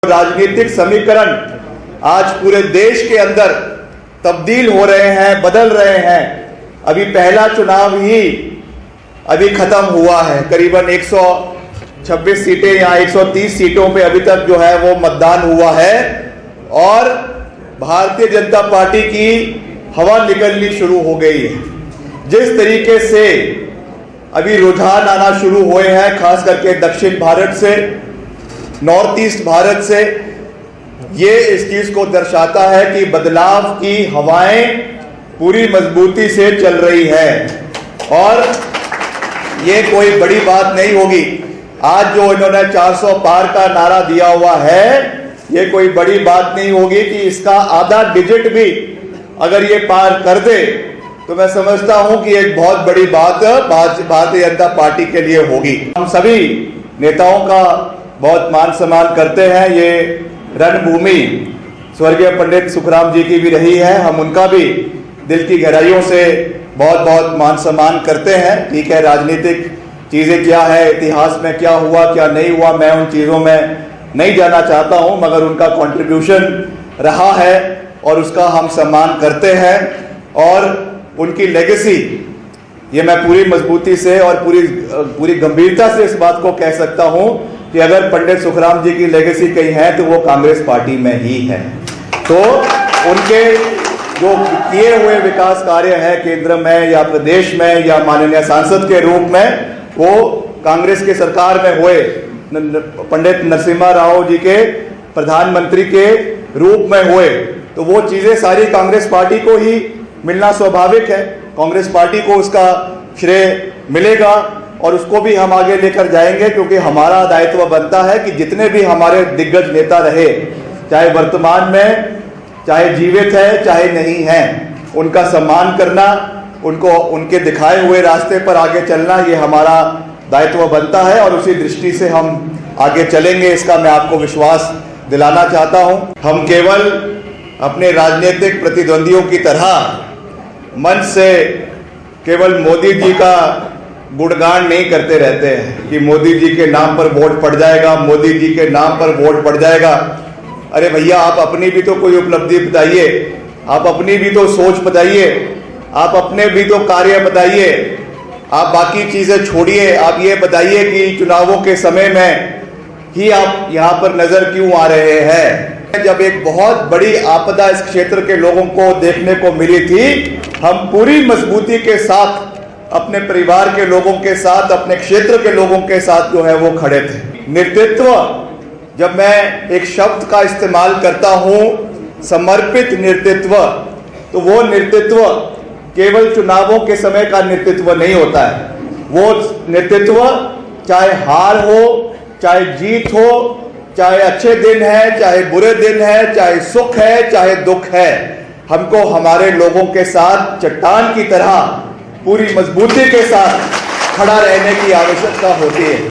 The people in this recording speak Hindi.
राजनीतिक समीकरण आज पूरे देश के अंदर तब्दील हो रहे हैं, बदल रहे हैं। अभी पहला चुनाव ही अभी खत्म हुआ है। करीबन 126 सीटें या 130 सीटों पे अभी तक जो है वो मतदान हुआ है और भारतीय जनता पार्टी की हवा निकलनी शुरू हो गई है। जिस तरीके से अभी रुझान आना शुरू हुए हैं, खास करके दक्षिण भारत से, नॉर्थ ईस्ट भारत से, ये इस चीज को दर्शाता है कि बदलाव की हवाएं पूरी मजबूती से चल रही है और ये कोई बड़ी बात नहीं होगी। आज जो इन्होंने 400 पार का नारा दिया हुआ है, ये कोई बड़ी बात नहीं होगी कि इसका आधा डिजिट भी अगर ये पार कर दे तो मैं समझता हूं कि एक बहुत बड़ी बात भारतीय जनता पार्टी के लिए होगी। हम सभी नेताओं का बहुत मान सम्मान करते हैं। ये रणभूमि स्वर्गीय पंडित सुखराम जी की भी रही है, हम उनका भी दिल की गहराइयों से बहुत बहुत मान सम्मान करते हैं। ठीक है, राजनीतिक चीजें क्या है, इतिहास में क्या हुआ क्या नहीं हुआ, मैं उन चीजों में नहीं जाना चाहता हूं, मगर उनका कंट्रीब्यूशन रहा है और उसका हम सम्मान करते हैं। और उनकी लेगेसी, ये मैं पूरी मजबूती से और पूरी गंभीरता से इस बात को कह सकता हूं कि अगर पंडित सुखराम जी की लेगेसी कहीं है तो वो कांग्रेस पार्टी में ही है। तो उनके जो किए हुए विकास कार्य है केंद्र में या प्रदेश में या माननीय सांसद के रूप में, वो कांग्रेस के सरकार में हुए, पंडित नरसिम्हा राव जी के प्रधानमंत्री के रूप में हुए, तो वो चीजें सारी कांग्रेस पार्टी को ही मिलना स्वाभाविक है। कांग्रेस पार्टी को उसका श्रेय मिलेगा और उसको भी हम आगे लेकर जाएंगे, क्योंकि हमारा दायित्व बनता है कि जितने भी हमारे दिग्गज नेता रहे, चाहे वर्तमान में, चाहे जीवित है चाहे नहीं है, उनका सम्मान करना, उनको उनके दिखाए हुए रास्ते पर आगे चलना, ये हमारा दायित्व बनता है और उसी दृष्टि से हम आगे चलेंगे, इसका मैं आपको विश्वास दिलाना चाहता हूं। हम केवल अपने राजनीतिक प्रतिद्वंदियों की तरह मन से केवल मोदी जी का गुणगान नहीं करते रहते हैं कि मोदी जी के नाम पर वोट पड़ जाएगा, मोदी जी के नाम पर वोट पड़ जाएगा। अरे भैया, आप अपनी भी तो कोई उपलब्धि बताइए, आप अपनी भी तो सोच बताइए, आप अपने भी तो कार्य बताइए। आप बाकी चीजें छोड़िए, आप ये बताइए कि चुनावों के समय में ही आप यहाँ पर नजर क्यों आ रहे हैं। जब एक बहुत बड़ी आपदा इस क्षेत्र के लोगों को देखने को मिली थी, हम पूरी मजबूती के साथ अपने परिवार के लोगों के साथ, अपने क्षेत्र के लोगों के साथ जो है वो खड़े थे। नेतृत्व, जब मैं एक शब्द का इस्तेमाल करता हूं, समर्पित नेतृत्व, तो वो नेतृत्व केवल चुनावों के समय का नेतृत्व नहीं होता है। वो नेतृत्व चाहे हार हो, चाहे जीत हो, चाहे अच्छे दिन है, चाहे बुरे दिन है, चाहे सुख है, चाहे दुख है, हमको हमारे लोगों के साथ चट्टान की तरह पूरी मजबूती के साथ खड़ा रहने की आवश्यकता होती है।